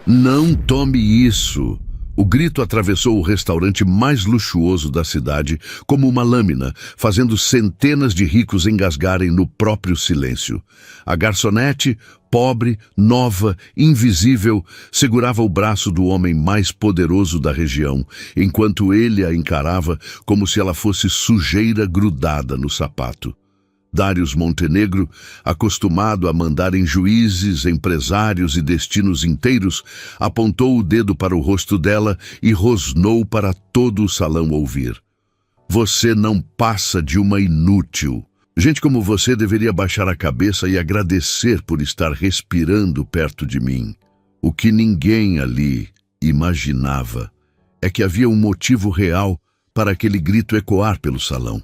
Não tome isso! O grito atravessou o restaurante mais luxuoso da cidade como uma lâmina, fazendo centenas de ricos engasgarem no próprio silêncio. A garçonete, pobre, nova, invisível, segurava o braço do homem mais poderoso da região, enquanto ele a encarava como se ela fosse sujeira grudada no sapato. Darius Montenegro, acostumado a mandar em juízes, empresários e destinos inteiros, apontou o dedo para o rosto dela e rosnou para todo o salão ouvir. Você não passa de uma inútil. Gente como você deveria baixar a cabeça e agradecer por estar respirando perto de mim. O que ninguém ali imaginava é que havia um motivo real para aquele grito ecoar pelo salão.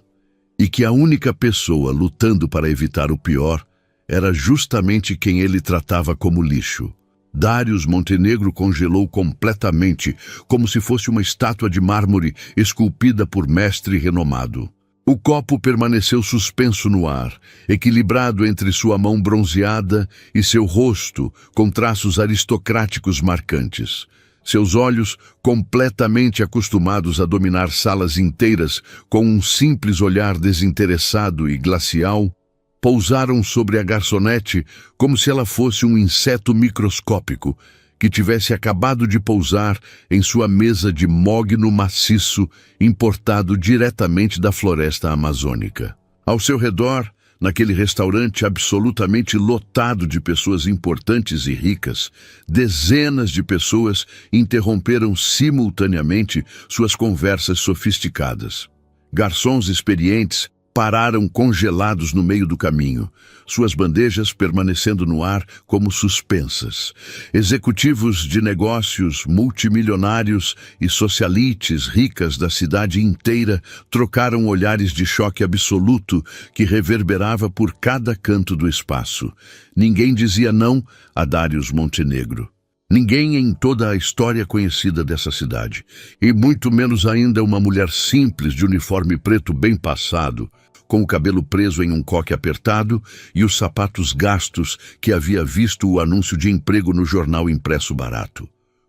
E que a única pessoa lutando para evitar o pior era justamente quem ele tratava como lixo. Darius Montenegro congelou completamente, como se fosse uma estátua de mármore esculpida por mestre renomado. O copo permaneceu suspenso no ar, equilibrado entre sua mão bronzeada e seu rosto, com traços aristocráticos marcantes. Seus olhos, completamente acostumados a dominar salas inteiras com um simples olhar desinteressado e glacial, pousaram sobre a garçonete como se ela fosse um inseto microscópico que tivesse acabado de pousar em sua mesa de mogno maciço importado diretamente da floresta amazônica. Ao seu redor, naquele restaurante absolutamente lotado de pessoas importantes e ricas, dezenas de pessoas interromperam simultaneamente suas conversas sofisticadas. Garçons experientes pararam congelados no meio do caminho, suas bandejas permanecendo no ar como suspensas. Executivos de negócios, multimilionários e socialites ricas da cidade inteira trocaram olhares de choque absoluto que reverberava por cada canto do espaço. Ninguém dizia não a Darius Montenegro. Ninguém em toda a história conhecida dessa cidade, e muito menos ainda uma mulher simples de uniforme preto bem passado, com o cabelo preso em um coque apertado e os sapatos gastos que havia visto o anúncio de emprego no jornal impresso barato.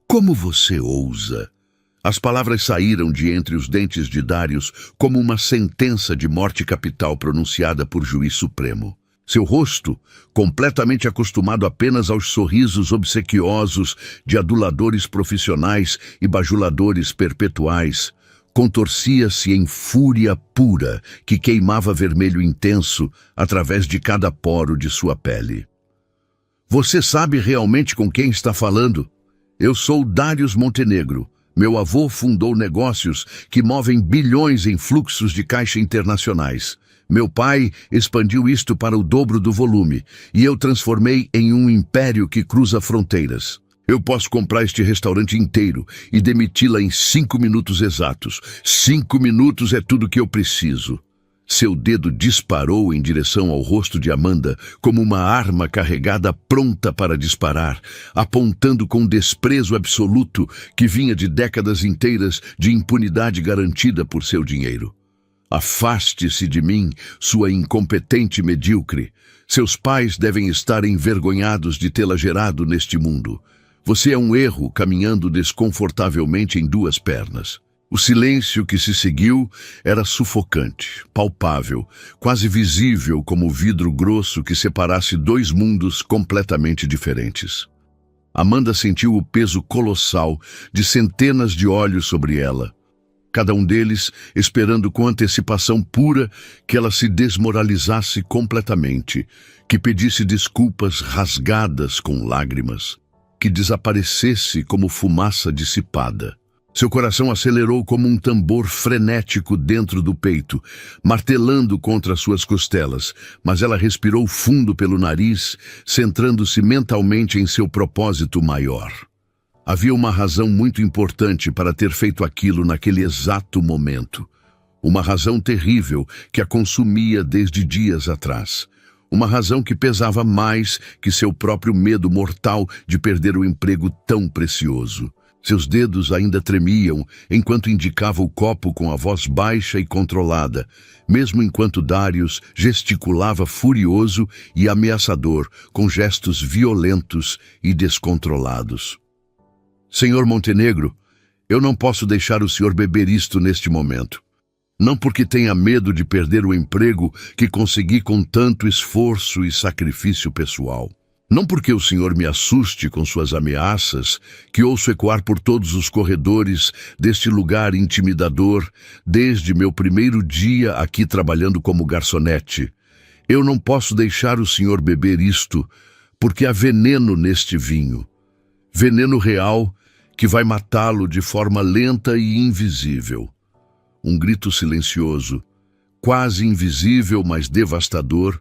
Como você ousa? As palavras saíram de entre os dentes de Darius como uma sentença de morte capital pronunciada por juiz supremo. Seu rosto, completamente acostumado apenas aos sorrisos obsequiosos de aduladores profissionais e bajuladores perpetuais, contorcia-se em fúria pura que queimava vermelho intenso através de cada poro de sua pele. Você sabe realmente com quem está falando? Eu sou Darius Montenegro. Meu avô fundou negócios que movem bilhões em fluxos de caixa internacionais. Meu pai expandiu isto para o dobro do volume, e eu transformei em um império que cruza fronteiras. Eu posso comprar este restaurante inteiro e demiti-la em 5 minutos exatos. 5 minutos é tudo que eu preciso. Seu dedo disparou em direção ao rosto de Amanda como uma arma carregada pronta para disparar, apontando com desprezo absoluto que vinha de décadas inteiras de impunidade garantida por seu dinheiro. Afaste-se de mim, sua incompetente medíocre. Seus pais devem estar envergonhados de tê-la gerado neste mundo. Você é um erro caminhando desconfortavelmente em 2 pernas. O silêncio que se seguiu era sufocante, palpável, quase visível como vidro grosso que separasse 2 mundos completamente diferentes. Amanda sentiu o peso colossal de centenas de olhos sobre ela, cada um deles esperando com antecipação pura que ela se desmoralizasse completamente, que pedisse desculpas rasgadas com lágrimas, que desaparecesse como fumaça dissipada. Seu coração acelerou como um tambor frenético dentro do peito, martelando contra suas costelas, mas ela respirou fundo pelo nariz, centrando-se mentalmente em seu propósito maior. Havia uma razão muito importante para ter feito aquilo naquele exato momento. Uma razão terrível que a consumia desde dias atrás. Uma razão que pesava mais que seu próprio medo mortal de perder o emprego tão precioso. Seus dedos ainda tremiam enquanto indicava o copo com a voz baixa e controlada, mesmo enquanto Darius gesticulava furioso e ameaçador, com gestos violentos e descontrolados. Senhor Montenegro, eu não posso deixar o senhor beber isto neste momento. Não porque tenha medo de perder o emprego que consegui com tanto esforço e sacrifício pessoal. Não porque o senhor me assuste com suas ameaças, que ouço ecoar por todos os corredores deste lugar intimidador desde meu primeiro dia aqui trabalhando como garçonete. Eu não posso deixar o senhor beber isto, porque há veneno neste vinho. Veneno real que vai matá-lo de forma lenta e invisível. Um grito silencioso, quase invisível, mas devastador,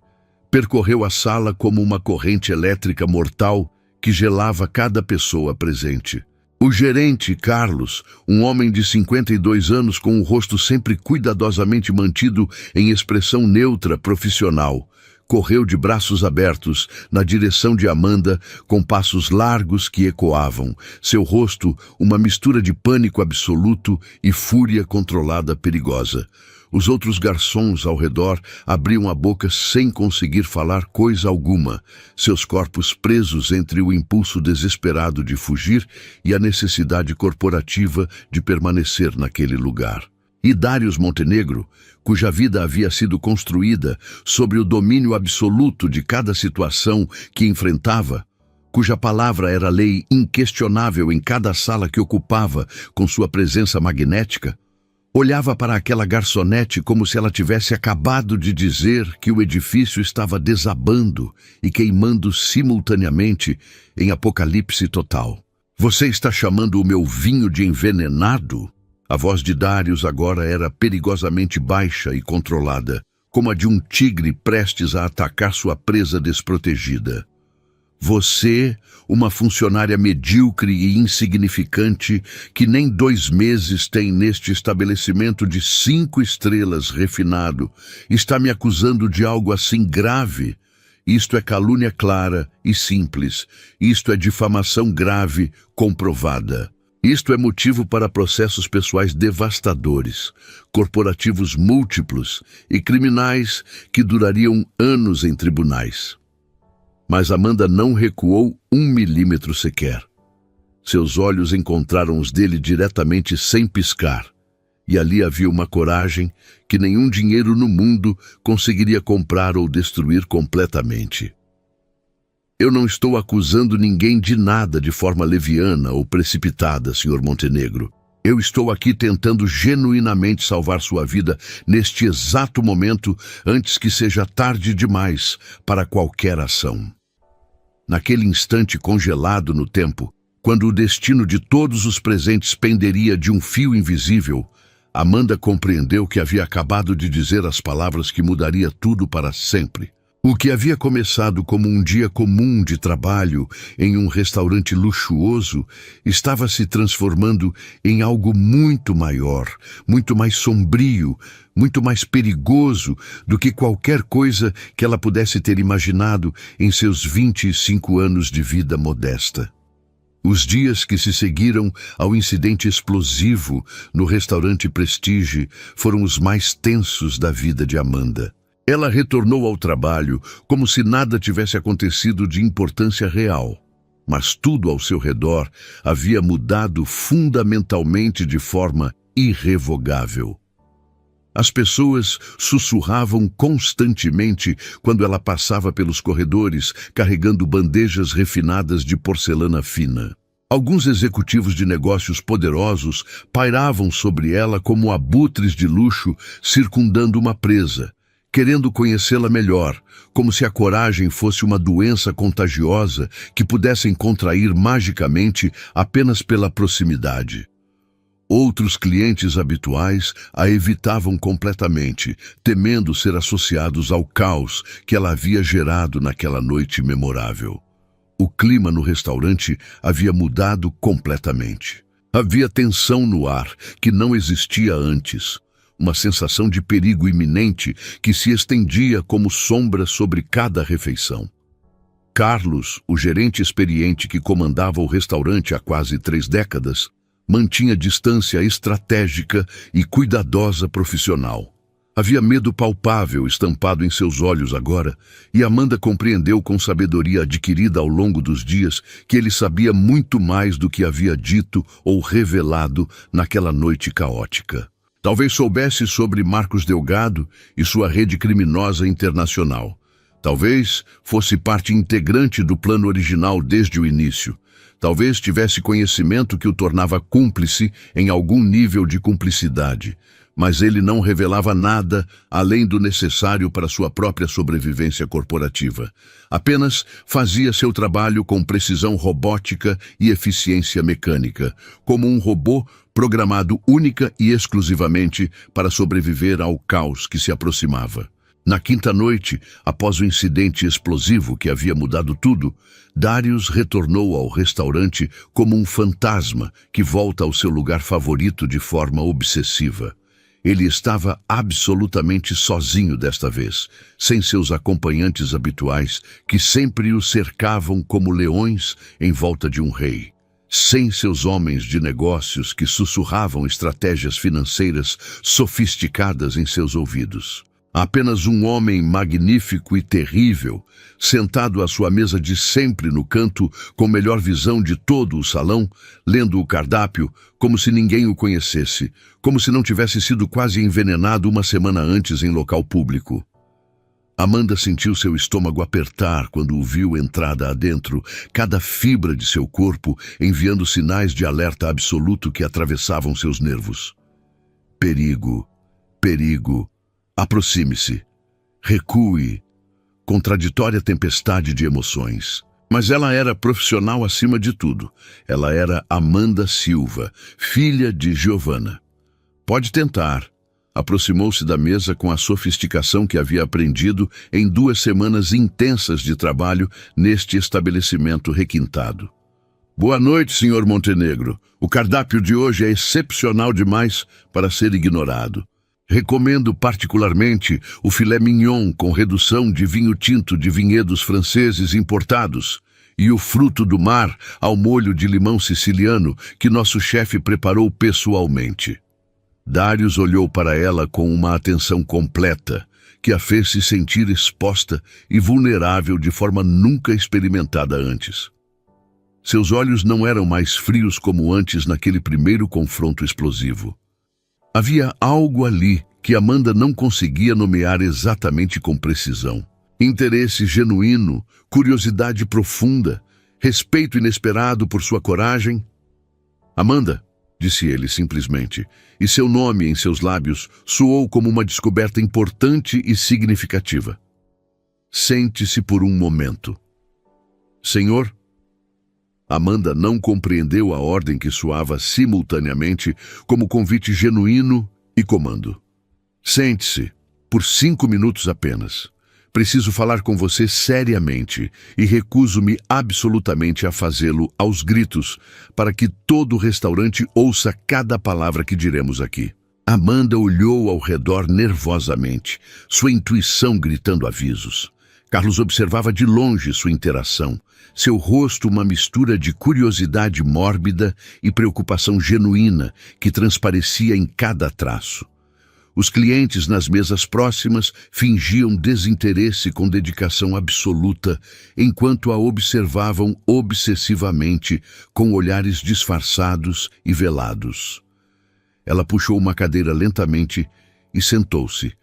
percorreu a sala como uma corrente elétrica mortal que gelava cada pessoa presente. O gerente, Carlos, um homem de 52 anos com o rosto sempre cuidadosamente mantido em expressão neutra profissional, correu de braços abertos na direção de Amanda com passos largos que ecoavam, seu rosto uma mistura de pânico absoluto e fúria controlada perigosa. Os outros garçons ao redor abriam a boca sem conseguir falar coisa alguma, seus corpos presos entre o impulso desesperado de fugir e a necessidade corporativa de permanecer naquele lugar. E Darius Montenegro, cuja vida havia sido construída sobre o domínio absoluto de cada situação que enfrentava, cuja palavra era lei inquestionável em cada sala que ocupava com sua presença magnética, olhava para aquela garçonete como se ela tivesse acabado de dizer que o edifício estava desabando e queimando simultaneamente em apocalipse total. Você está chamando o meu vinho de envenenado? A voz de Darius agora era perigosamente baixa e controlada, como a de um tigre prestes a atacar sua presa desprotegida. Você, uma funcionária medíocre e insignificante, que nem 2 meses tem neste estabelecimento de 5 estrelas refinado, está me acusando de algo assim grave? Isto é calúnia clara e simples. Isto é difamação grave, comprovada. Isto é motivo para processos pessoais devastadores, corporativos múltiplos e criminais que durariam anos em tribunais. Mas Amanda não recuou 1 milímetro sequer. Seus olhos encontraram os dele diretamente sem piscar, e ali havia uma coragem que nenhum dinheiro no mundo conseguiria comprar ou destruir completamente. Eu não estou acusando ninguém de nada de forma leviana ou precipitada, Sr. Montenegro. Eu estou aqui tentando genuinamente salvar sua vida neste exato momento antes que seja tarde demais para qualquer ação. Naquele instante congelado no tempo, quando o destino de todos os presentes penderia de um fio invisível, Amanda compreendeu que havia acabado de dizer as palavras que mudaria tudo para sempre. O que havia começado como um dia comum de trabalho em um restaurante luxuoso estava se transformando em algo muito maior, muito mais sombrio, muito mais perigoso do que qualquer coisa que ela pudesse ter imaginado em seus 25 anos de vida modesta. Os dias que se seguiram ao incidente explosivo no restaurante Prestige foram os mais tensos da vida de Amanda. Ela retornou ao trabalho como se nada tivesse acontecido de importância real. Mas tudo ao seu redor havia mudado fundamentalmente de forma irrevogável. As pessoas sussurravam constantemente quando ela passava pelos corredores carregando bandejas refinadas de porcelana fina. Alguns executivos de negócios poderosos pairavam sobre ela como abutres de luxo circundando uma presa, querendo conhecê-la melhor, como se a coragem fosse uma doença contagiosa que pudessem contrair magicamente apenas pela proximidade. Outros clientes habituais a evitavam completamente, temendo ser associados ao caos que ela havia gerado naquela noite memorável. O clima no restaurante havia mudado completamente. Havia tensão no ar que não existia antes. Uma sensação de perigo iminente que se estendia como sombra sobre cada refeição. Carlos, o gerente experiente que comandava o restaurante há quase 3 décadas, mantinha distância estratégica e cuidadosa profissional. Havia medo palpável estampado em seus olhos agora, e Amanda compreendeu com sabedoria adquirida ao longo dos dias que ele sabia muito mais do que havia dito ou revelado naquela noite caótica. Talvez soubesse sobre Marcos Delgado e sua rede criminosa internacional. Talvez fosse parte integrante do plano original desde o início. Talvez tivesse conhecimento que o tornava cúmplice em algum nível de cumplicidade. Mas ele não revelava nada além do necessário para sua própria sobrevivência corporativa. Apenas fazia seu trabalho com precisão robótica e eficiência mecânica, como um robô programado única e exclusivamente para sobreviver ao caos que se aproximava. Na quinta noite, após o incidente explosivo que havia mudado tudo, Darius retornou ao restaurante como um fantasma que volta ao seu lugar favorito de forma obsessiva. Ele estava absolutamente sozinho desta vez, sem seus acompanhantes habituais, que sempre o cercavam como leões em volta de um rei. Sem seus homens de negócios que sussurravam estratégias financeiras sofisticadas em seus ouvidos. Apenas um homem magnífico e terrível, sentado à sua mesa de sempre no canto, com melhor visão de todo o salão, lendo o cardápio, como se ninguém o conhecesse, como se não tivesse sido quase envenenado uma semana antes em local público. Amanda sentiu seu estômago apertar quando o viu entrada adentro, cada fibra de seu corpo enviando sinais de alerta absoluto que atravessavam seus nervos. Perigo, perigo. Aproxime-se, recue, contraditória tempestade de emoções. Mas ela era profissional acima de tudo. Ela era Amanda Silva, filha de Giovanna. Pode tentar. Aproximou-se da mesa com a sofisticação que havia aprendido em 2 semanas intensas de trabalho neste estabelecimento requintado. Boa noite, Sr. Montenegro. O cardápio de hoje é excepcional demais para ser ignorado. Recomendo particularmente o filé mignon com redução de vinho tinto de vinhedos franceses importados e o fruto do mar ao molho de limão siciliano que nosso chefe preparou pessoalmente. Darius olhou para ela com uma atenção completa, que a fez se sentir exposta e vulnerável de forma nunca experimentada antes. Seus olhos não eram mais frios como antes naquele primeiro confronto explosivo. Havia algo ali que Amanda não conseguia nomear exatamente com precisão. Interesse genuíno, curiosidade profunda, respeito inesperado por sua coragem. Amanda, disse ele simplesmente, e seu nome em seus lábios soou como uma descoberta importante e significativa. Sente-se por um momento. Senhor? Amanda não compreendeu a ordem que soava simultaneamente como convite genuíno e comando. Sente-se, por 5 minutos apenas. Preciso falar com você seriamente e recuso-me absolutamente a fazê-lo aos gritos para que todo o restaurante ouça cada palavra que diremos aqui. Amanda olhou ao redor nervosamente, sua intuição gritando avisos. Carlos observava de longe sua interação, seu rosto uma mistura de curiosidade mórbida e preocupação genuína que transparecia em cada traço. Os clientes nas mesas próximas fingiam desinteresse com dedicação absoluta, enquanto a observavam obsessivamente, com olhares disfarçados e velados. Ela puxou uma cadeira lentamente e sentou-se,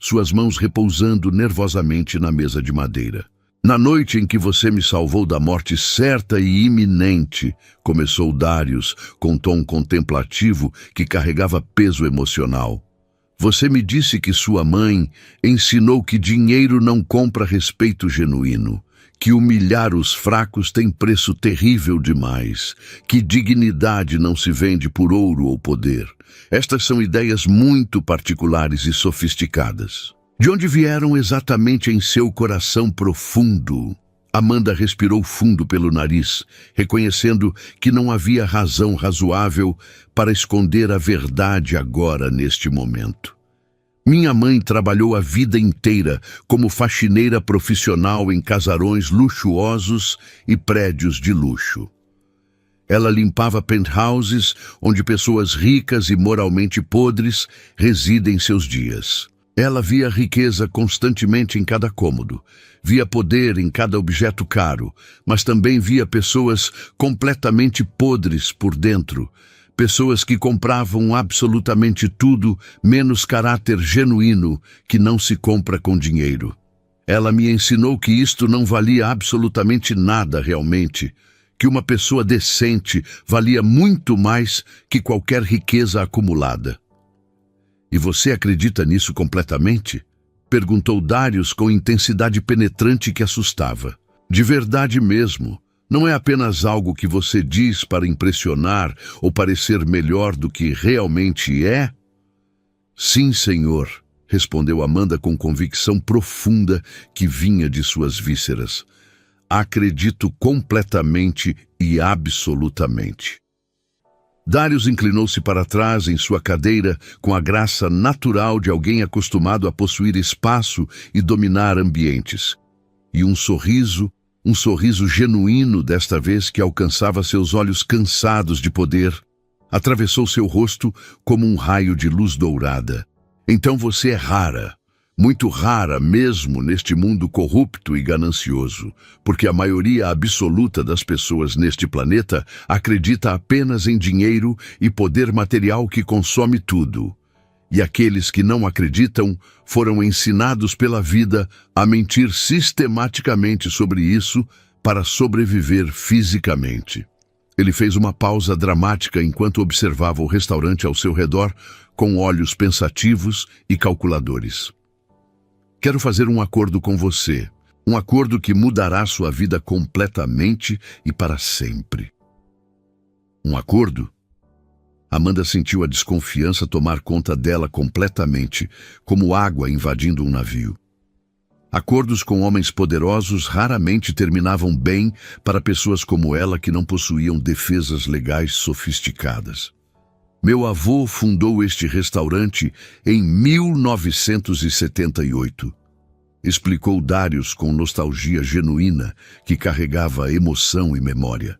suas mãos repousando nervosamente na mesa de madeira. Na noite em que você me salvou da morte certa e iminente, começou Darius, com tom contemplativo que carregava peso emocional. Você me disse que sua mãe ensinou que dinheiro não compra respeito genuíno, que humilhar os fracos tem preço terrível demais, que dignidade não se vende por ouro ou poder. Estas são ideias muito particulares e sofisticadas. De onde vieram exatamente em seu coração profundo? Amanda respirou fundo pelo nariz, reconhecendo que não havia razão razoável para esconder a verdade agora neste momento. Minha mãe trabalhou a vida inteira como faxineira profissional em casarões luxuosos e prédios de luxo. Ela limpava penthouses onde pessoas ricas e moralmente podres residem seus dias. Ela via riqueza constantemente em cada cômodo, via poder em cada objeto caro, mas também via pessoas completamente podres por dentro, pessoas que compravam absolutamente tudo, menos caráter genuíno que não se compra com dinheiro. Ela me ensinou que isto não valia absolutamente nada realmente, que uma pessoa decente valia muito mais que qualquer riqueza acumulada. E você acredita nisso completamente? Perguntou Darius com intensidade penetrante que assustava. De verdade mesmo. Não é apenas algo que você diz para impressionar ou parecer melhor do que realmente é? Sim, senhor, respondeu Amanda com convicção profunda que vinha de suas vísceras. Acredito completamente e absolutamente. Darius inclinou-se para trás em sua cadeira com a graça natural de alguém acostumado a possuir espaço e dominar ambientes. E um sorriso genuíno desta vez que alcançava seus olhos cansados de poder, atravessou seu rosto como um raio de luz dourada. Então você é rara, muito rara mesmo neste mundo corrupto e ganancioso, porque a maioria absoluta das pessoas neste planeta acredita apenas em dinheiro e poder material que consome tudo. E aqueles que não acreditam foram ensinados pela vida a mentir sistematicamente sobre isso para sobreviver fisicamente. Ele fez uma pausa dramática enquanto observava o restaurante ao seu redor com olhos pensativos e calculadores. Quero fazer um acordo com você, um acordo que mudará sua vida completamente e para sempre. Um acordo? Amanda sentiu a desconfiança tomar conta dela completamente, como água invadindo um navio. Acordos com homens poderosos raramente terminavam bem para pessoas como ela que não possuíam defesas legais sofisticadas. Meu avô fundou este restaurante em 1978. Explicou Darius com nostalgia genuína que carregava emoção e memória.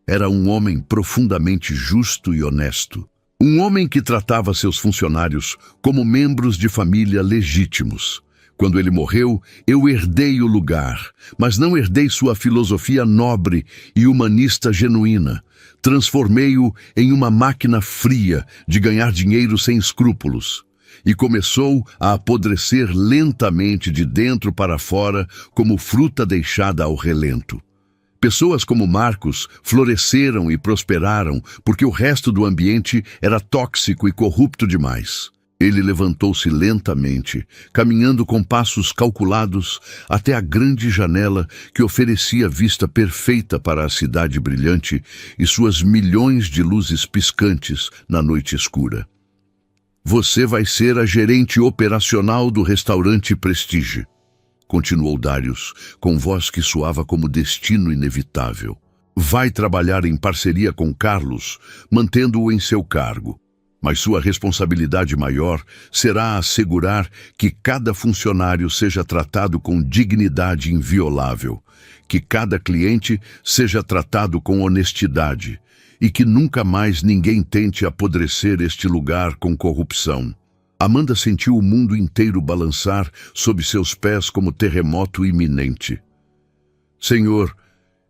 Era um homem profundamente justo e honesto. Um homem que tratava seus funcionários como membros de família legítimos. Quando ele morreu, eu herdei o lugar, mas não herdei sua filosofia nobre e humanista genuína. Transformei-o em uma máquina fria de ganhar dinheiro sem escrúpulos. E começou a apodrecer lentamente de dentro para fora como fruta deixada ao relento. Pessoas como Marcos floresceram e prosperaram porque o resto do ambiente era tóxico e corrupto demais. Ele levantou-se lentamente, caminhando com passos calculados até a grande janela que oferecia vista perfeita para a cidade brilhante e suas milhões de luzes piscantes na noite escura. Você vai ser a gerente operacional do restaurante Prestige, continuou Darius, com voz que soava como destino inevitável. Vai trabalhar em parceria com Carlos, mantendo-o em seu cargo. Mas sua responsabilidade maior será assegurar que cada funcionário seja tratado com dignidade inviolável, que cada cliente seja tratado com honestidade e que nunca mais ninguém tente apodrecer este lugar com corrupção. Amanda sentiu o mundo inteiro balançar sob seus pés como terremoto iminente. Senhor,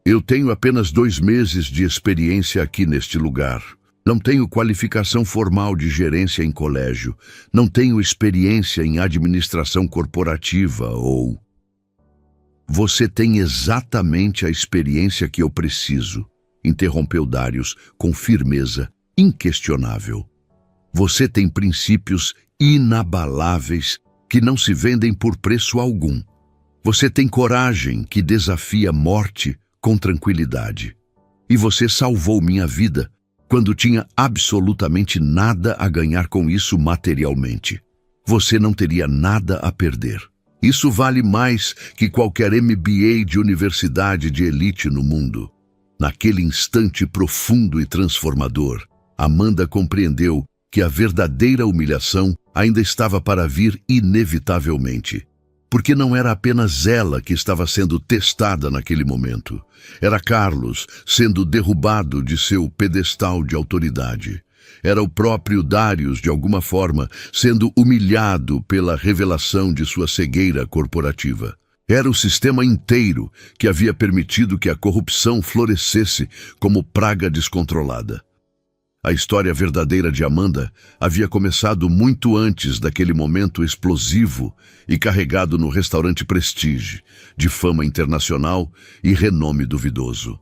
eu tenho apenas 2 meses de experiência aqui neste lugar. Não tenho qualificação formal de gerência em colégio. Não tenho experiência em administração corporativa ou... Você tem exatamente a experiência que eu preciso, interrompeu Darius com firmeza inquestionável. Você tem princípios inabaláveis que não se vendem por preço algum. Você tem coragem que desafia a morte com tranquilidade. E você salvou minha vida quando tinha absolutamente nada a ganhar com isso materialmente. Você não teria nada a perder. Isso vale mais que qualquer MBA de universidade de elite no mundo. Naquele instante profundo e transformador, Amanda compreendeu que a verdadeira humilhação ainda estava para vir inevitavelmente. Porque não era apenas ela que estava sendo testada naquele momento. Era Carlos sendo derrubado de seu pedestal de autoridade. Era o próprio Darius, de alguma forma, sendo humilhado pela revelação de sua cegueira corporativa. Era o sistema inteiro que havia permitido que a corrupção florescesse como praga descontrolada. A história verdadeira de Amanda havia começado muito antes daquele momento explosivo e carregado no restaurante Prestige, de fama internacional e renome duvidoso.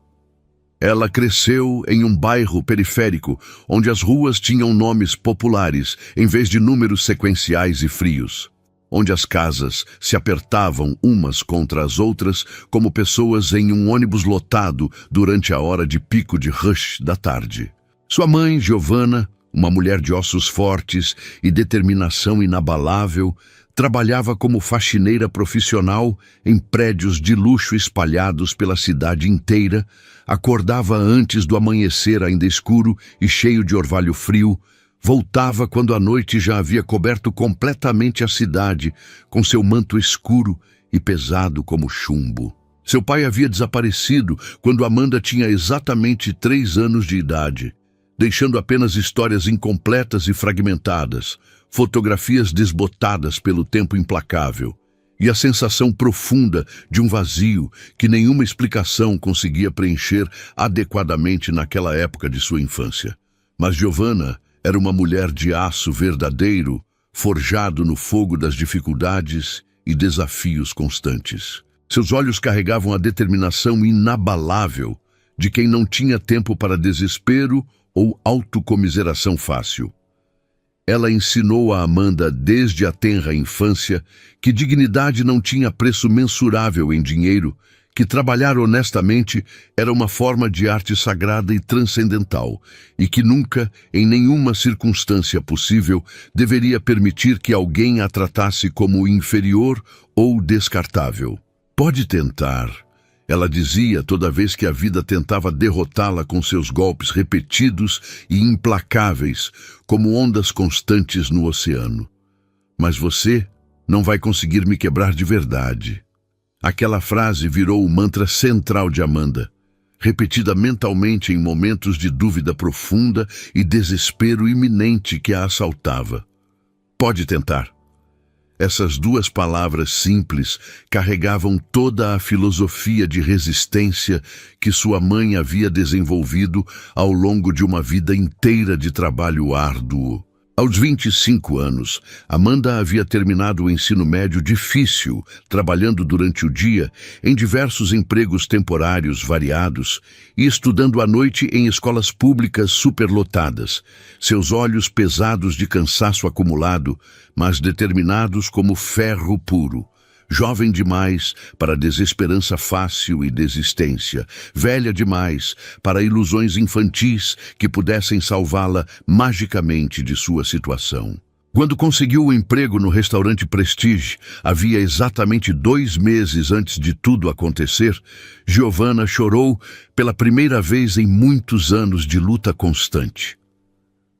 Ela cresceu em um bairro periférico, onde as ruas tinham nomes populares em vez de números sequenciais e frios, onde as casas se apertavam umas contra as outras como pessoas em um ônibus lotado durante a hora de pico de rush da tarde. Sua mãe, Giovanna, uma mulher de ossos fortes e determinação inabalável, trabalhava como faxineira profissional em prédios de luxo espalhados pela cidade inteira, acordava antes do amanhecer ainda escuro e cheio de orvalho frio, voltava quando a noite já havia coberto completamente a cidade com seu manto escuro e pesado como chumbo. Seu pai havia desaparecido quando Amanda tinha exatamente 3 anos de idade, deixando apenas histórias incompletas e fragmentadas, fotografias desbotadas pelo tempo implacável, e a sensação profunda de um vazio que nenhuma explicação conseguia preencher adequadamente naquela época de sua infância. Mas Giovanna era uma mulher de aço verdadeiro, forjado no fogo das dificuldades e desafios constantes. Seus olhos carregavam a determinação inabalável de quem não tinha tempo para desespero ou autocomiseração fácil. Ela ensinou a Amanda desde a tenra infância que dignidade não tinha preço mensurável em dinheiro, que trabalhar honestamente era uma forma de arte sagrada e transcendental, e que nunca, em nenhuma circunstância possível, deveria permitir que alguém a tratasse como inferior ou descartável. Pode tentar, ela dizia toda vez que a vida tentava derrotá-la com seus golpes repetidos e implacáveis, como ondas constantes no oceano. Mas você não vai conseguir me quebrar de verdade. Aquela frase virou o mantra central de Amanda, repetida mentalmente em momentos de dúvida profunda e desespero iminente que a assaltava. Pode tentar. Essas 2 palavras simples carregavam toda a filosofia de resistência que sua mãe havia desenvolvido ao longo de uma vida inteira de trabalho árduo. Aos 25 anos, Amanda havia terminado o ensino médio difícil, trabalhando durante o dia em diversos empregos temporários variados e estudando à noite em escolas públicas superlotadas, seus olhos pesados de cansaço acumulado, mas determinados como ferro puro. Jovem demais para desesperança fácil e desistência, velha demais para ilusões infantis que pudessem salvá-la magicamente de sua situação. Quando conseguiu o emprego no restaurante Prestige, havia exatamente 2 meses antes de tudo acontecer, Giovanna chorou pela primeira vez em muitos anos de luta constante.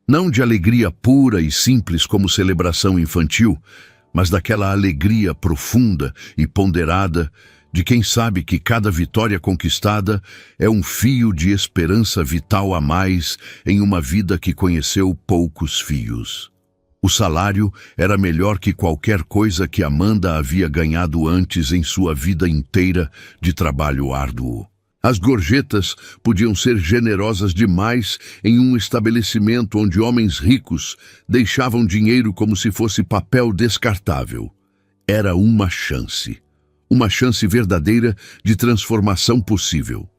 Não de alegria pura e simples como celebração infantil, mas daquela alegria profunda e ponderada de quem sabe que cada vitória conquistada é um fio de esperança vital a mais em uma vida que conheceu poucos fios. O salário era melhor que qualquer coisa que Amanda havia ganhado antes em sua vida inteira de trabalho árduo. As gorjetas podiam ser generosas demais em um estabelecimento onde homens ricos deixavam dinheiro como se fosse papel descartável. Era uma chance verdadeira de transformação possível.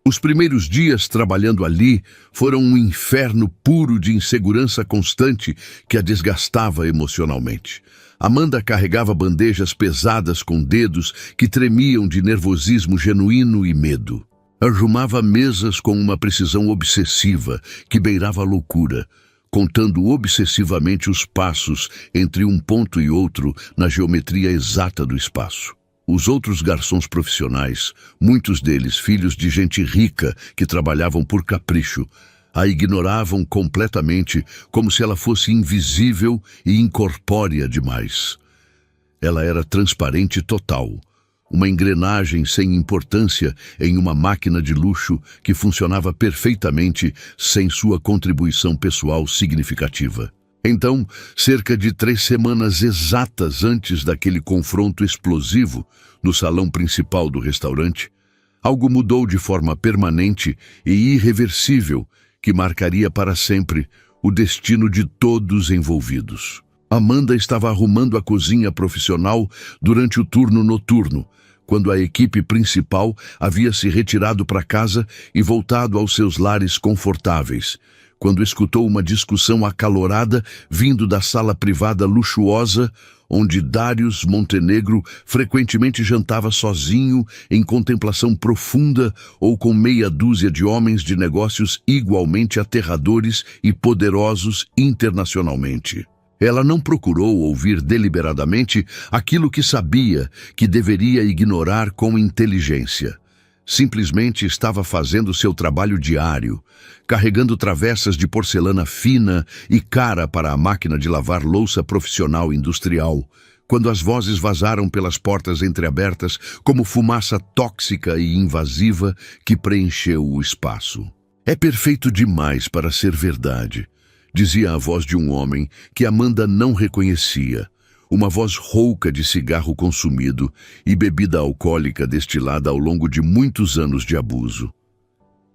Os primeiros dias trabalhando ali foram um inferno puro de insegurança constante que a desgastava emocionalmente. Amanda carregava bandejas pesadas com dedos que tremiam de nervosismo genuíno e medo. Arrumava mesas com uma precisão obsessiva que beirava a loucura, contando obsessivamente os passos entre um ponto e outro na geometria exata do espaço. Os outros garçons profissionais, muitos deles filhos de gente rica que trabalhavam por capricho, a ignoravam completamente como se ela fosse invisível e incorpórea demais. Ela era transparente total, uma engrenagem sem importância em uma máquina de luxo que funcionava perfeitamente sem sua contribuição pessoal significativa. Então, cerca de 3 semanas exatas antes daquele confronto explosivo no salão principal do restaurante, algo mudou de forma permanente e irreversível que marcaria para sempre o destino de todos envolvidos. Amanda estava arrumando a cozinha profissional durante o turno noturno, quando a equipe principal havia se retirado para casa e voltado aos seus lares confortáveis, quando escutou uma discussão acalorada vindo da sala privada luxuosa, onde Darius Montenegro frequentemente jantava sozinho, em contemplação profunda ou com meia dúzia de homens de negócios igualmente aterradores e poderosos internacionalmente. Ela não procurou ouvir deliberadamente aquilo que sabia que deveria ignorar com inteligência. Simplesmente estava fazendo seu trabalho diário, carregando travessas de porcelana fina e cara para a máquina de lavar louça profissional industrial, quando as vozes vazaram pelas portas entreabertas como fumaça tóxica e invasiva que preencheu o espaço. "É perfeito demais para ser verdade", dizia a voz de um homem que Amanda não reconhecia. Uma voz rouca de cigarro consumido e bebida alcoólica destilada ao longo de muitos anos de abuso.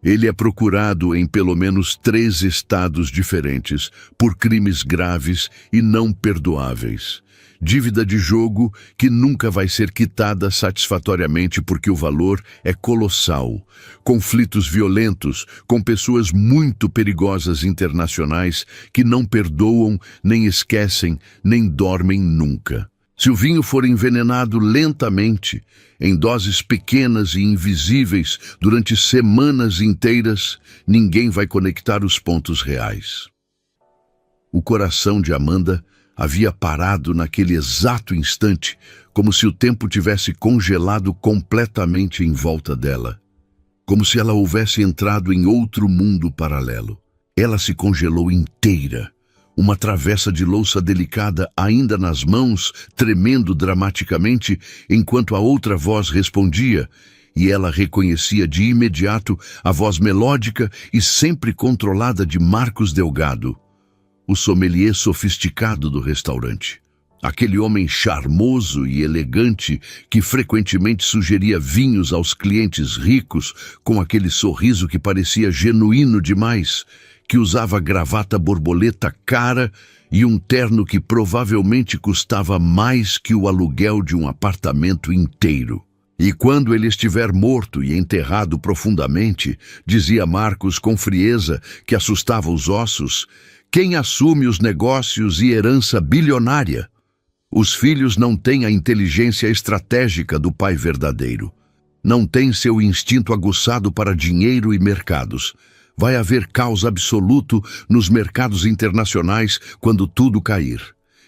Ele é procurado em pelo menos 3 estados diferentes por crimes graves e não perdoáveis. Dívida de jogo que nunca vai ser quitada satisfatoriamente porque o valor é colossal. Conflitos violentos com pessoas muito perigosas internacionais que não perdoam, nem esquecem, nem dormem nunca. Se o vinho for envenenado lentamente, em doses pequenas e invisíveis durante semanas inteiras, ninguém vai conectar os pontos reais. O coração de Amanda havia parado naquele exato instante, como se o tempo tivesse congelado completamente em volta dela. Como se ela houvesse entrado em outro mundo paralelo. Ela se congelou inteira, uma travessa de louça delicada ainda nas mãos, tremendo dramaticamente, enquanto a outra voz respondia, e ela reconhecia de imediato a voz melódica e sempre controlada de Marcos Delgado, o sommelier sofisticado do restaurante. Aquele homem charmoso e elegante que frequentemente sugeria vinhos aos clientes ricos com aquele sorriso que parecia genuíno demais, que usava gravata borboleta cara e um terno que provavelmente custava mais que o aluguel de um apartamento inteiro. E quando ele estiver morto e enterrado profundamente, dizia Marcos com frieza que assustava os ossos, quem assume os negócios e herança bilionária? Os filhos não têm a inteligência estratégica do pai verdadeiro. Não têm seu instinto aguçado para dinheiro e mercados. Vai haver caos absoluto nos mercados internacionais quando tudo cair.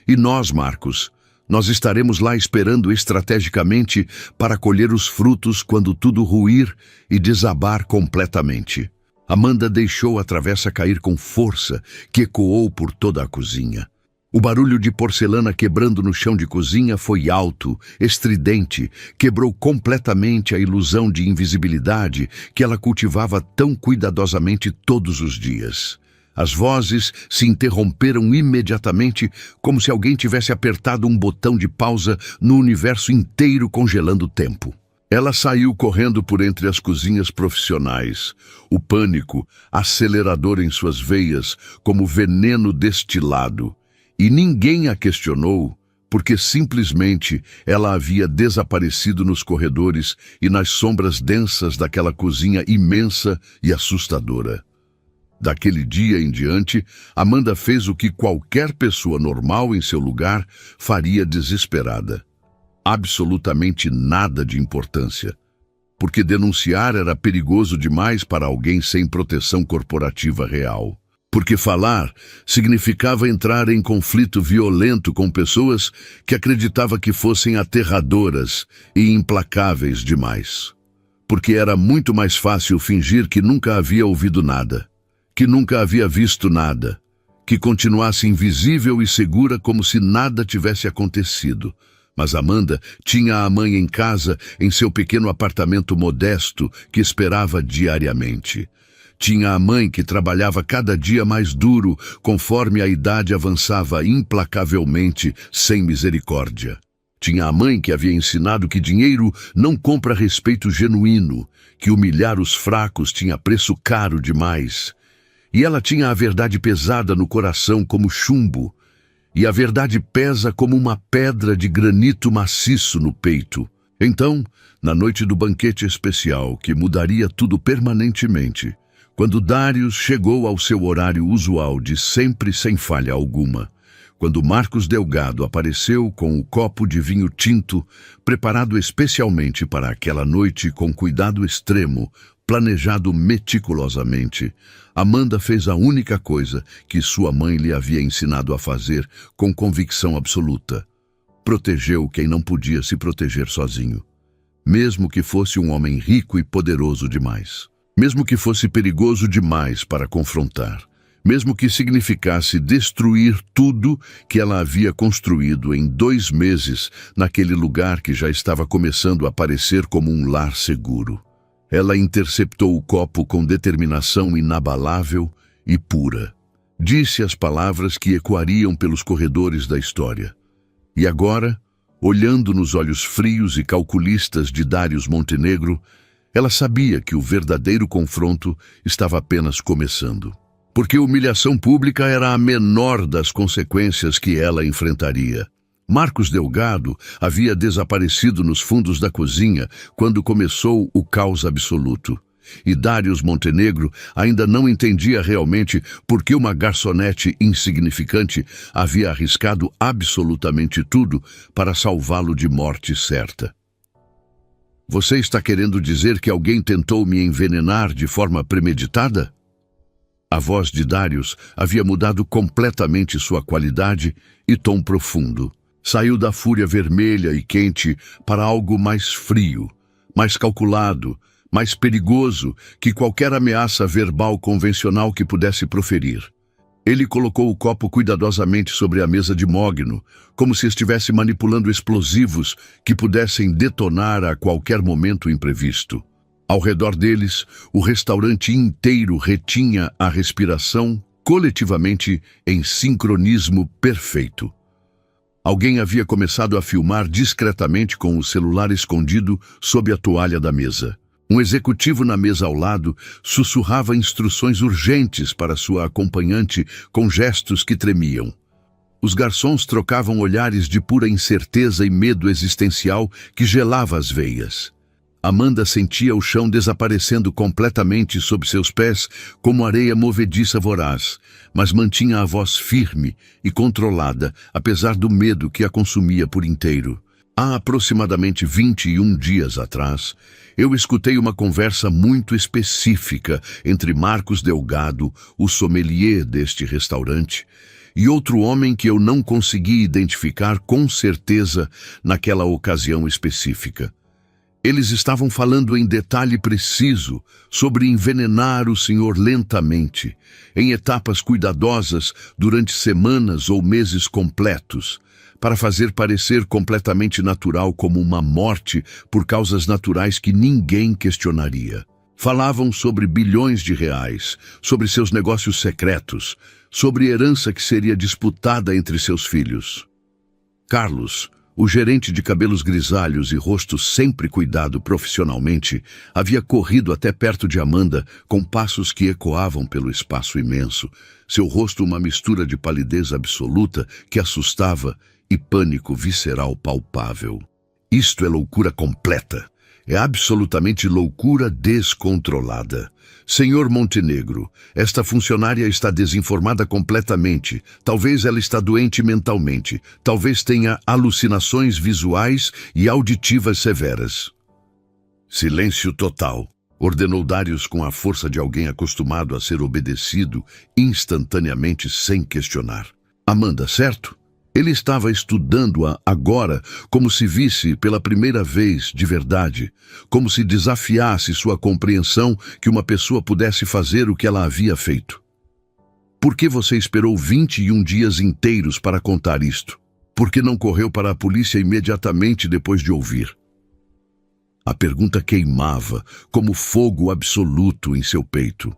E nós, Marcos, nós estaremos lá esperando estrategicamente para colher os frutos quando tudo ruir e desabar completamente. Amanda deixou a travessa cair com força, que ecoou por toda a cozinha. O barulho de porcelana quebrando no chão de cozinha foi alto, estridente, quebrou completamente a ilusão de invisibilidade que ela cultivava tão cuidadosamente todos os dias. As vozes se interromperam imediatamente, como se alguém tivesse apertado um botão de pausa no universo inteiro, congelando o tempo. Ela saiu correndo por entre as cozinhas profissionais, o pânico acelerador em suas veias como veneno destilado. E ninguém a questionou, porque simplesmente ela havia desaparecido nos corredores e nas sombras densas daquela cozinha imensa e assustadora. Daquele dia em diante, Amanda fez o que qualquer pessoa normal em seu lugar faria desesperada. Absolutamente nada de importância, porque denunciar era perigoso demais para alguém sem proteção corporativa real. Porque falar significava entrar em conflito violento com pessoas que acreditava que fossem aterradoras e implacáveis demais. Porque era muito mais fácil fingir que nunca havia ouvido nada, que nunca havia visto nada, que continuasse invisível e segura como se nada tivesse acontecido, Mas Amanda tinha a mãe em casa, em seu pequeno apartamento modesto, que esperava diariamente. Tinha a mãe que trabalhava cada dia mais duro, conforme a idade avançava implacavelmente, sem misericórdia. Tinha a mãe que havia ensinado que dinheiro não compra respeito genuíno, que humilhar os fracos tinha preço caro demais. E ela tinha a verdade pesada no coração como chumbo, e a verdade pesa como uma pedra de granito maciço no peito. Então, na noite do banquete especial, que mudaria tudo permanentemente, quando Darius chegou ao seu horário usual de sempre sem falha alguma, quando Marcos Delgado apareceu com o copo de vinho tinto, preparado especialmente para aquela noite com cuidado extremo, planejado meticulosamente, Amanda fez a única coisa que sua mãe lhe havia ensinado a fazer com convicção absoluta. Protegeu quem não podia se proteger sozinho, mesmo que fosse um homem rico e poderoso demais, mesmo que fosse perigoso demais para confrontar, mesmo que significasse destruir tudo que ela havia construído em 2 meses naquele lugar que já estava começando a parecer como um lar seguro. Ela interceptou o copo com determinação inabalável e pura. Disse as palavras que ecoariam pelos corredores da história. E agora, olhando nos olhos frios e calculistas de Darius Montenegro, ela sabia que o verdadeiro confronto estava apenas começando. Porque humilhação pública era a menor das consequências que ela enfrentaria. Marcos Delgado havia desaparecido nos fundos da cozinha quando começou o caos absoluto. E Darius Montenegro ainda não entendia realmente por que uma garçonete insignificante havia arriscado absolutamente tudo para salvá-lo de morte certa. Você está querendo dizer que alguém tentou me envenenar de forma premeditada? A voz de Darius havia mudado completamente sua qualidade e tom profundo. Saiu da fúria vermelha e quente para algo mais frio, mais calculado, mais perigoso que qualquer ameaça verbal convencional que pudesse proferir. Ele colocou o copo cuidadosamente sobre a mesa de mogno, como se estivesse manipulando explosivos que pudessem detonar a qualquer momento imprevisto. Ao redor deles, o restaurante inteiro retinha a respiração coletivamente em sincronismo perfeito. Alguém havia começado a filmar discretamente com o celular escondido sob a toalha da mesa. Um executivo na mesa ao lado sussurrava instruções urgentes para sua acompanhante com gestos que tremiam. Os garçons trocavam olhares de pura incerteza e medo existencial que gelava as veias. Amanda sentia o chão desaparecendo completamente sob seus pés como areia movediça voraz, mas mantinha a voz firme e controlada, apesar do medo que a consumia por inteiro. Há aproximadamente 21 dias atrás, eu escutei uma conversa muito específica entre Marcos Delgado, o sommelier deste restaurante, e outro homem que eu não consegui identificar com certeza naquela ocasião específica. Eles estavam falando em detalhe preciso sobre envenenar o senhor lentamente, em etapas cuidadosas durante semanas ou meses completos, para fazer parecer completamente natural como uma morte por causas naturais que ninguém questionaria. Falavam sobre bilhões de reais, sobre seus negócios secretos, sobre herança que seria disputada entre seus filhos. Carlos, o gerente de cabelos grisalhos e rosto sempre cuidado profissionalmente, havia corrido até perto de Amanda com passos que ecoavam pelo espaço imenso, seu rosto uma mistura de palidez absoluta que assustava e pânico visceral palpável. Isto é loucura completa. É absolutamente loucura descontrolada. Senhor Montenegro, esta funcionária está desinformada completamente. Talvez ela está doente mentalmente. Talvez tenha alucinações visuais e auditivas severas. Silêncio total, ordenou Darius com a força de alguém acostumado a ser obedecido instantaneamente sem questionar. Amanda, certo? Ele estava estudando-a agora como se visse pela primeira vez de verdade, como se desafiasse sua compreensão que uma pessoa pudesse fazer o que ela havia feito. Por que você esperou 21 dias inteiros para contar isto? Por que não correu para a polícia imediatamente depois de ouvir? A pergunta queimava como fogo absoluto em seu peito.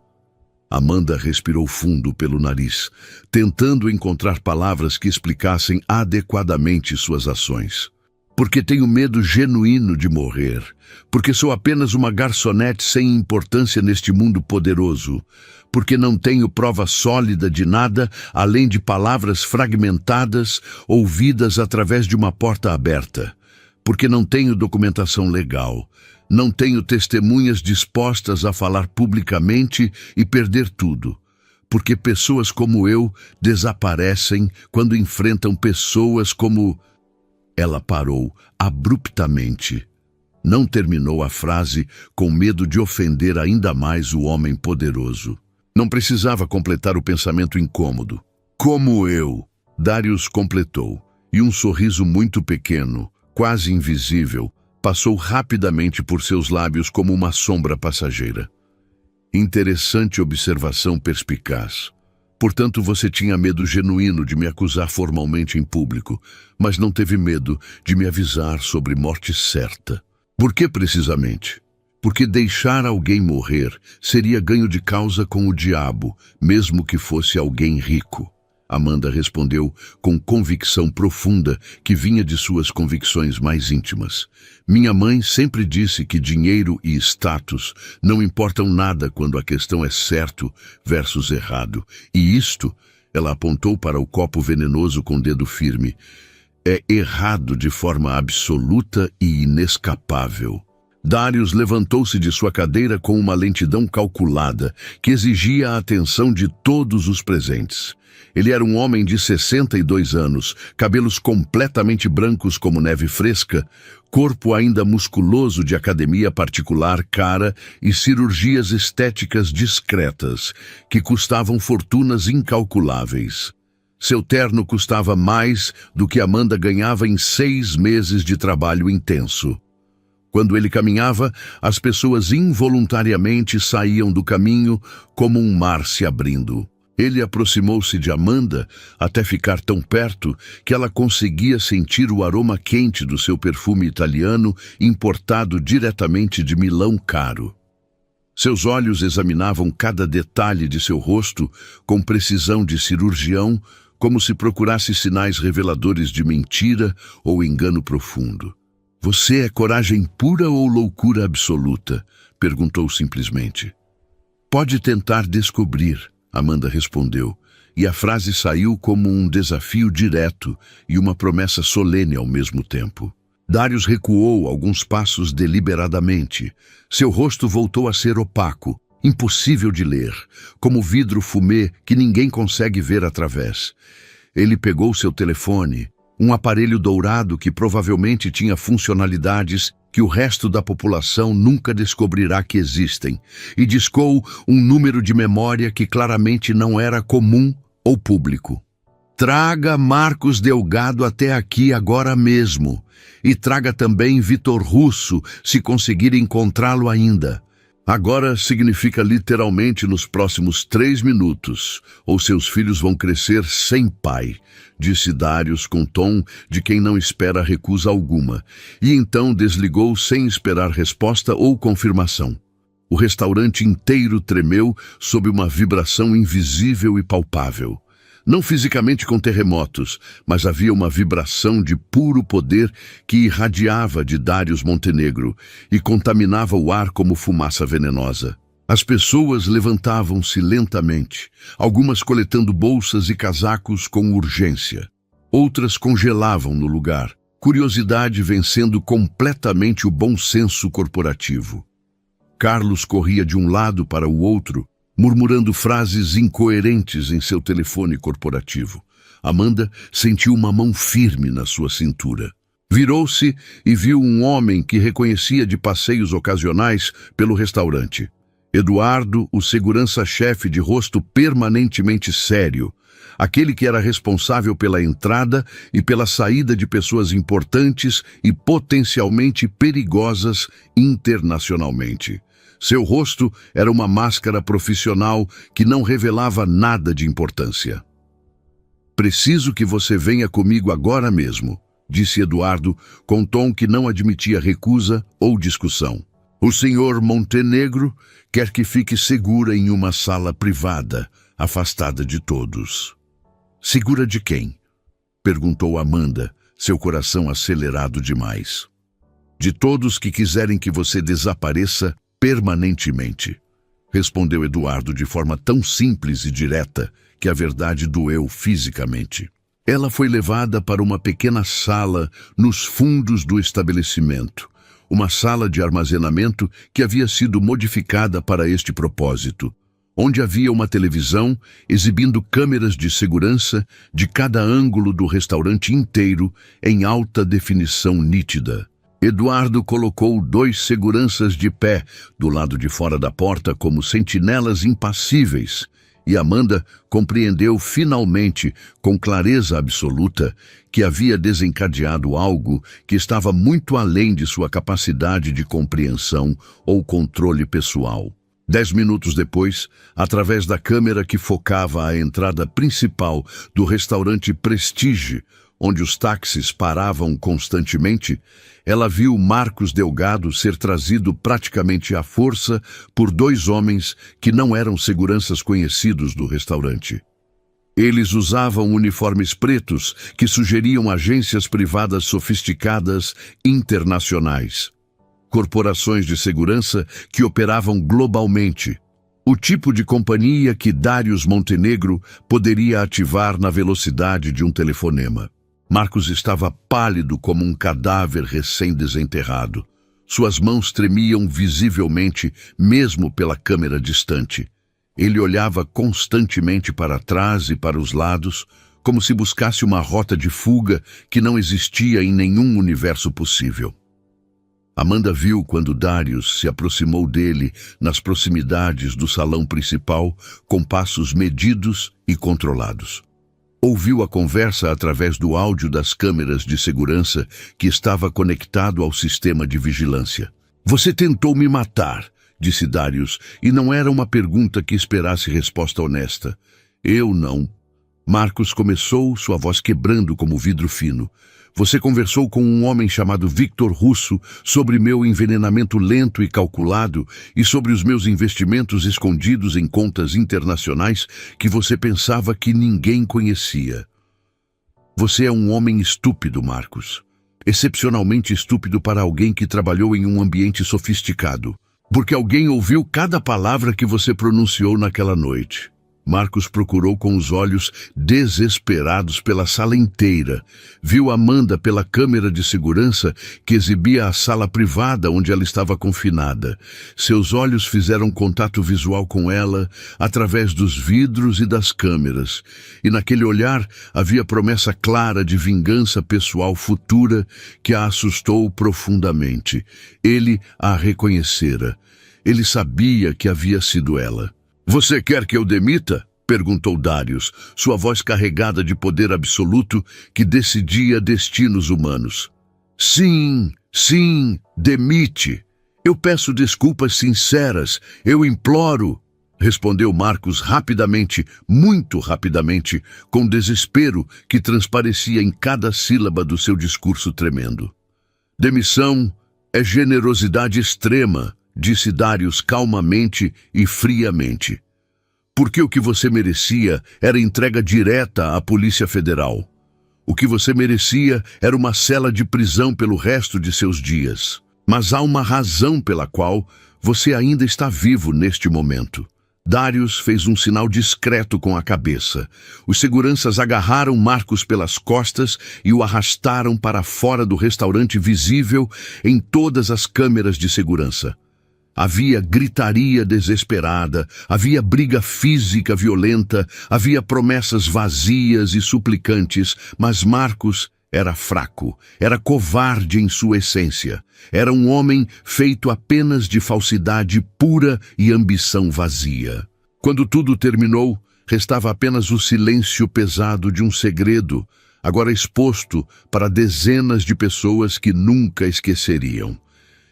Amanda respirou fundo pelo nariz, tentando encontrar palavras que explicassem adequadamente suas ações. Porque tenho medo genuíno de morrer. Porque sou apenas uma garçonete sem importância neste mundo poderoso. Porque não tenho prova sólida de nada além de palavras fragmentadas ouvidas através de uma porta aberta. Porque não tenho documentação legal. Não tenho testemunhas dispostas a falar publicamente e perder tudo. Porque pessoas como eu desaparecem quando enfrentam pessoas como... Ela parou abruptamente. Não terminou a frase com medo de ofender ainda mais o homem poderoso. Não precisava completar o pensamento incômodo. Como eu, Darius completou, e um sorriso muito pequeno, quase invisível, passou rapidamente por seus lábios como uma sombra passageira. Interessante observação perspicaz. Portanto, você tinha medo genuíno de me acusar formalmente em público, mas não teve medo de me avisar sobre morte certa. Por que precisamente? Porque deixar alguém morrer seria ganho de causa com o diabo, mesmo que fosse alguém rico. Amanda respondeu com convicção profunda que vinha de suas convicções mais íntimas. Minha mãe sempre disse que dinheiro e status não importam nada quando a questão é certo versus errado. E isto, ela apontou para o copo venenoso com o dedo firme, é errado de forma absoluta e inescapável. Darius levantou-se de sua cadeira com uma lentidão calculada que exigia a atenção de todos os presentes. Ele era um homem de 62 anos, cabelos completamente brancos como neve fresca, corpo ainda musculoso de academia particular cara e cirurgias estéticas discretas, que custavam fortunas incalculáveis. Seu terno custava mais do que Amanda ganhava em 6 meses de trabalho intenso. Quando ele caminhava, as pessoas involuntariamente saíam do caminho como um mar se abrindo. Ele aproximou-se de Amanda até ficar tão perto que ela conseguia sentir o aroma quente do seu perfume italiano importado diretamente de Milão caro. Seus olhos examinavam cada detalhe de seu rosto com precisão de cirurgião, como se procurasse sinais reveladores de mentira ou engano profundo. Você é coragem pura ou loucura absoluta? Perguntou simplesmente. Pode tentar descobrir, Amanda respondeu, e a frase saiu como um desafio direto e uma promessa solene ao mesmo tempo. Darius recuou alguns passos deliberadamente. Seu rosto voltou a ser opaco, impossível de ler, como vidro fumê que ninguém consegue ver através. Ele pegou seu telefone, um aparelho dourado que provavelmente tinha funcionalidades que o resto da população nunca descobrirá que existem, e discou um número de memória que claramente não era comum ou público. Traga Marcos Delgado até aqui agora mesmo, e traga também Vitor Russo, se conseguir encontrá-lo ainda. Agora significa literalmente nos próximos 3 minutos, ou seus filhos vão crescer sem pai, disse Darius com tom de quem não espera recusa alguma, e então desligou sem esperar resposta ou confirmação. O restaurante inteiro tremeu sob uma vibração invisível e palpável. Não fisicamente com terremotos, mas havia uma vibração de puro poder que irradiava de Darius Montenegro e contaminava o ar como fumaça venenosa. As pessoas levantavam-se lentamente, algumas coletando bolsas e casacos com urgência. Outras congelavam no lugar, curiosidade vencendo completamente o bom senso corporativo. Carlos corria de um lado para o outro, murmurando frases incoerentes em seu telefone corporativo. Amanda sentiu uma mão firme na sua cintura. Virou-se e viu um homem que reconhecia de passeios ocasionais pelo restaurante. Eduardo, o segurança-chefe de rosto permanentemente sério, aquele que era responsável pela entrada e pela saída de pessoas importantes e potencialmente perigosas internacionalmente. Seu rosto era uma máscara profissional que não revelava nada de importância. Preciso que você venha comigo agora mesmo, disse Eduardo, com tom que não admitia recusa ou discussão. O senhor Montenegro quer que fique segura em uma sala privada, afastada de todos. Segura de quem? Perguntou Amanda, seu coração acelerado demais. De todos que quiserem que você desapareça permanentemente, respondeu Eduardo de forma tão simples e direta que a verdade doeu fisicamente. Ela foi levada para uma pequena sala nos fundos do estabelecimento, uma sala de armazenamento que havia sido modificada para este propósito, onde havia uma televisão exibindo câmeras de segurança de cada ângulo do restaurante inteiro em alta definição nítida. Eduardo colocou 2 seguranças de pé do lado de fora da porta como sentinelas impassíveis, e Amanda compreendeu finalmente, com clareza absoluta, que havia desencadeado algo que estava muito além de sua capacidade de compreensão ou controle pessoal. 10 minutos depois, através da câmera que focava a entrada principal do restaurante Prestige, onde os táxis paravam constantemente, ela viu Marcos Delgado ser trazido praticamente à força por 2 homens que não eram seguranças conhecidos do restaurante. Eles usavam uniformes pretos que sugeriam agências privadas sofisticadas internacionais. Corporações de segurança que operavam globalmente. O tipo de companhia que Darius Montenegro poderia ativar na velocidade de um telefonema. Marcos estava pálido como um cadáver recém-desenterrado. Suas mãos tremiam visivelmente, mesmo pela câmera distante. Ele olhava constantemente para trás e para os lados, como se buscasse uma rota de fuga que não existia em nenhum universo possível. Amanda viu quando Darius se aproximou dele nas proximidades do salão principal, com passos medidos e controlados. Ouviu a conversa através do áudio das câmeras de segurança que estava conectado ao sistema de vigilância. Você tentou me matar, disse Darius, e não era uma pergunta que esperasse resposta honesta. Eu não. Marcos começou, sua voz quebrando como vidro fino. Você conversou com um homem chamado Victor Russo sobre meu envenenamento lento e calculado e sobre os meus investimentos escondidos em contas internacionais que você pensava que ninguém conhecia. Você é um homem estúpido, Marcos. Excepcionalmente estúpido para alguém que trabalhou em um ambiente sofisticado. Porque alguém ouviu cada palavra que você pronunciou naquela noite. Marcos procurou com os olhos desesperados pela sala inteira. Viu Amanda pela câmera de segurança que exibia a sala privada onde ela estava confinada. Seus olhos fizeram contato visual com ela através dos vidros e das câmeras. E naquele olhar havia promessa clara de vingança pessoal futura que a assustou profundamente. Ele a reconhecera. Ele sabia que havia sido ela. Você quer que eu demita? Perguntou Darius, sua voz carregada de poder absoluto que decidia destinos humanos. Sim, demite. Eu peço desculpas sinceras, eu imploro, respondeu Marcos rapidamente, muito rapidamente, com desespero que transparecia em cada sílaba do seu discurso tremendo. Demissão é generosidade extrema, disse Darius calmamente e friamente. Porque o que você merecia era entrega direta à Polícia Federal. O que você merecia era uma cela de prisão pelo resto de seus dias. Mas há uma razão pela qual você ainda está vivo neste momento. Darius fez um sinal discreto com a cabeça. Os seguranças agarraram Marcos pelas costas e o arrastaram para fora do restaurante visível em todas as câmeras de segurança. Havia gritaria desesperada, havia briga física violenta, havia promessas vazias e suplicantes, mas Marcos era fraco, era covarde em sua essência. Era um homem feito apenas de falsidade pura e ambição vazia. Quando tudo terminou, restava apenas o silêncio pesado de um segredo, agora exposto para dezenas de pessoas que nunca esqueceriam.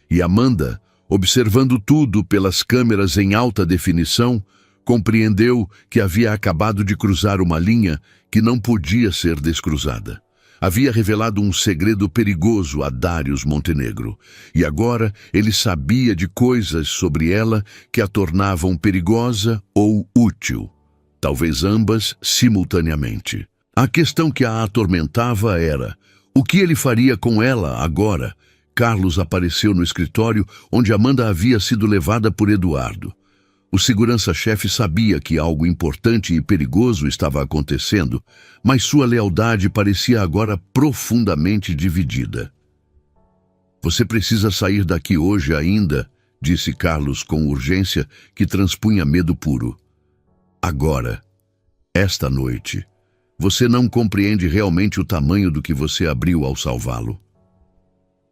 E Amanda, observando tudo pelas câmeras em alta definição, Compreendeu que havia acabado de cruzar uma linha que não podia ser descruzada. Havia revelado um segredo perigoso a Darius Montenegro, e agora ele sabia de coisas sobre ela que a tornavam perigosa ou útil, talvez ambas simultaneamente. A questão que a atormentava era: o que ele faria com ela agora? Carlos apareceu no escritório onde Amanda havia sido levada por Eduardo. O segurança-chefe sabia que algo importante e perigoso estava acontecendo, mas sua lealdade parecia agora profundamente dividida. "Você precisa sair daqui hoje ainda", disse Carlos com urgência que transpunha medo puro. "Agora, esta noite. Você não compreende realmente o tamanho do que você abriu ao salvá-lo."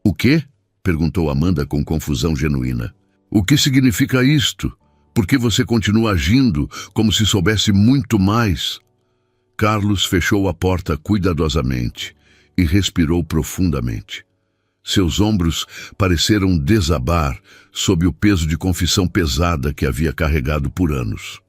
"O quê?" perguntou Amanda com confusão genuína. "O que significa isto? Por que você continua agindo como se soubesse muito mais?" Carlos fechou a porta cuidadosamente e respirou profundamente. Seus ombros pareceram desabar sob o peso de confissão pesada que havia carregado por anos.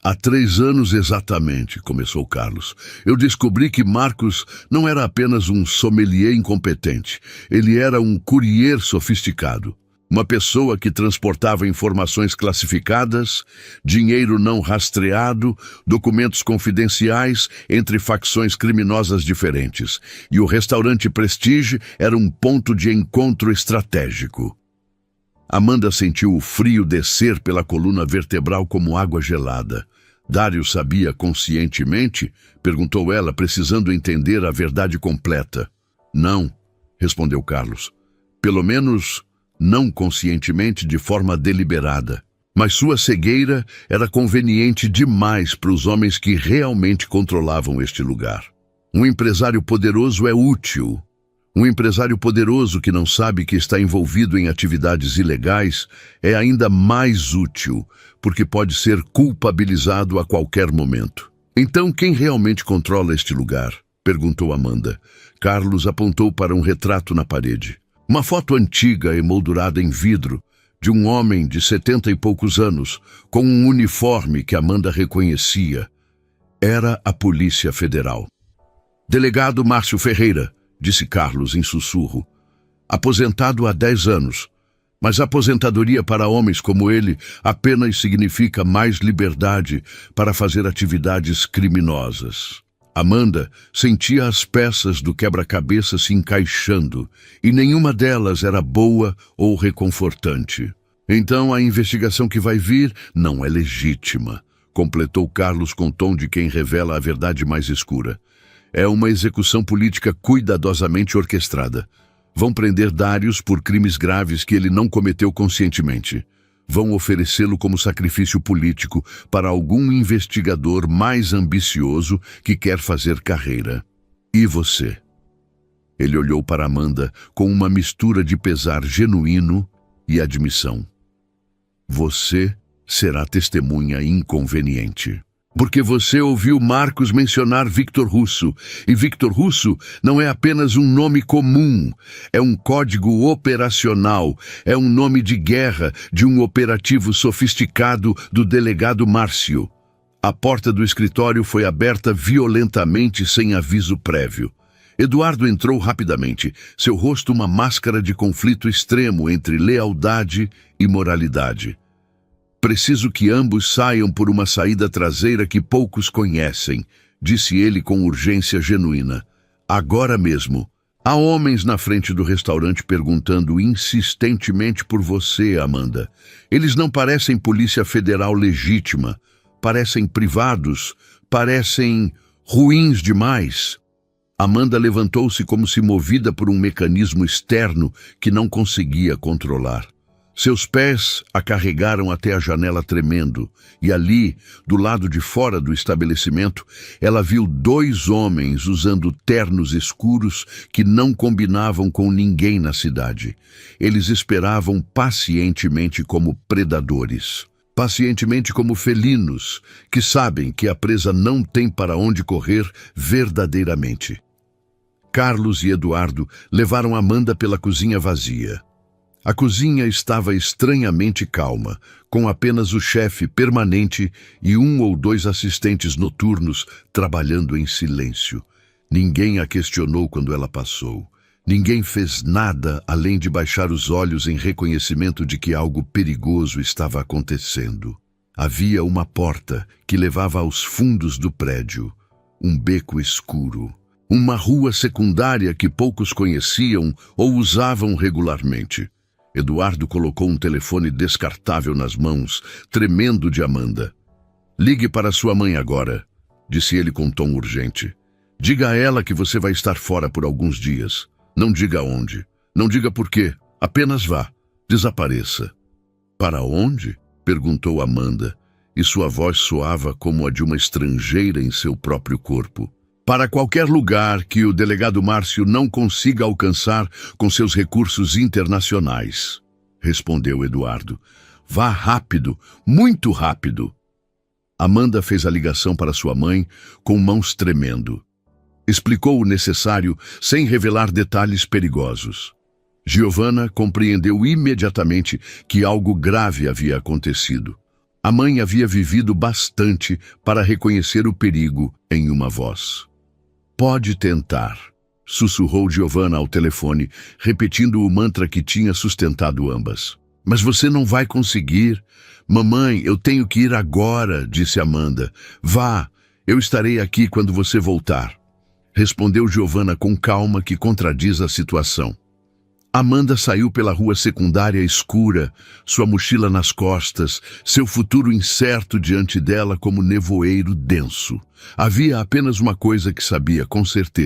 "Há 3 anos exatamente", começou Carlos, "eu descobri que Marcos não era apenas um sommelier incompetente. Ele era um courier sofisticado. Uma pessoa que transportava informações classificadas, dinheiro não rastreado, documentos confidenciais entre facções criminosas diferentes. E o restaurante Prestige era um ponto de encontro estratégico." Amanda sentiu o frio descer pela coluna vertebral como água gelada. "Darius sabia conscientemente?" perguntou ela, precisando entender a verdade completa. "Não", respondeu Carlos. "Pelo menos não conscientemente, de forma deliberada. Mas sua cegueira era conveniente demais para os homens que realmente controlavam este lugar. Um empresário poderoso é útil. Um empresário poderoso que não sabe que está envolvido em atividades ilegais é ainda mais útil, porque pode ser culpabilizado a qualquer momento." "Então, quem realmente controla este lugar?" perguntou Amanda. Carlos apontou para um retrato na parede. Uma foto antiga emoldurada em vidro, de um homem de 70 e poucos anos, com um uniforme que Amanda reconhecia. Era a Polícia Federal. "Delegado Márcio Ferreira", disse Carlos em sussurro. "Aposentado há 10 anos. Mas a aposentadoria para homens como ele apenas significa mais liberdade para fazer atividades criminosas." Amanda sentia as peças do quebra-cabeça se encaixando, e nenhuma delas era boa ou reconfortante. "Então a investigação que vai vir não é legítima", completou Carlos com tom de quem revela a verdade mais escura. "É uma execução política cuidadosamente orquestrada. Vão prender Darius por crimes graves que ele não cometeu conscientemente. Vão oferecê-lo como sacrifício político para algum investigador mais ambicioso que quer fazer carreira. E você?" Ele olhou para Amanda com uma mistura de pesar genuíno e admissão. "Você será testemunha inconveniente. Porque você ouviu Marcos mencionar Victor Russo, e Victor Russo não é apenas um nome comum, é um código operacional, é um nome de guerra de um operativo sofisticado do delegado Márcio." A porta do escritório foi aberta violentamente sem aviso prévio. Eduardo entrou rapidamente, seu rosto uma máscara de conflito extremo entre lealdade e moralidade. "Preciso que ambos saiam por uma saída traseira que poucos conhecem", disse ele com urgência genuína. "Agora mesmo. Há homens na frente do restaurante perguntando insistentemente por você, Amanda. Eles não parecem polícia federal legítima. Parecem privados. Parecem ruins demais." Amanda levantou-se como se movida por um mecanismo externo que não conseguia controlar. Seus pés a carregaram até a janela tremendo, e ali, do lado de fora do estabelecimento, ela viu 2 homens usando ternos escuros que não combinavam com ninguém na cidade. Eles esperavam pacientemente como predadores, pacientemente como felinos, que sabem que a presa não tem para onde correr verdadeiramente. Carlos e Eduardo levaram Amanda pela cozinha vazia. A cozinha estava estranhamente calma, com apenas o chefe permanente e 1 ou 2 assistentes noturnos trabalhando em silêncio. Ninguém a questionou quando ela passou. Ninguém fez nada além de baixar os olhos em reconhecimento de que algo perigoso estava acontecendo. Havia uma porta que levava aos fundos do prédio, um beco escuro, uma rua secundária que poucos conheciam ou usavam regularmente. Eduardo colocou um telefone descartável nas mãos, tremendo de Amanda. "Ligue para sua mãe agora", disse ele com tom urgente. "Diga a ela que você vai estar fora por alguns dias. Não diga onde, não diga por quê, apenas vá, desapareça." "Para onde?" perguntou Amanda, e sua voz soava como a de uma estrangeira em seu próprio corpo. "Para qualquer lugar que o delegado Márcio não consiga alcançar com seus recursos internacionais", respondeu Eduardo. "Vá rápido, muito rápido." Amanda fez a ligação para sua mãe com mãos tremendo. Explicou o necessário sem revelar detalhes perigosos. Giovanna compreendeu imediatamente que algo grave havia acontecido. A mãe havia vivido bastante para reconhecer o perigo em uma voz. "Pode tentar", sussurrou Giovanna ao telefone, repetindo o mantra que tinha sustentado ambas. "Mas você não vai conseguir." "Mamãe, eu tenho que ir agora", disse Amanda. "Vá, eu estarei aqui quando você voltar", respondeu Giovanna com calma que contradiz a situação. Amanda saiu pela rua secundária escura, sua mochila nas costas, seu futuro incerto diante dela como nevoeiro denso. Havia apenas uma coisa que sabia com certeza.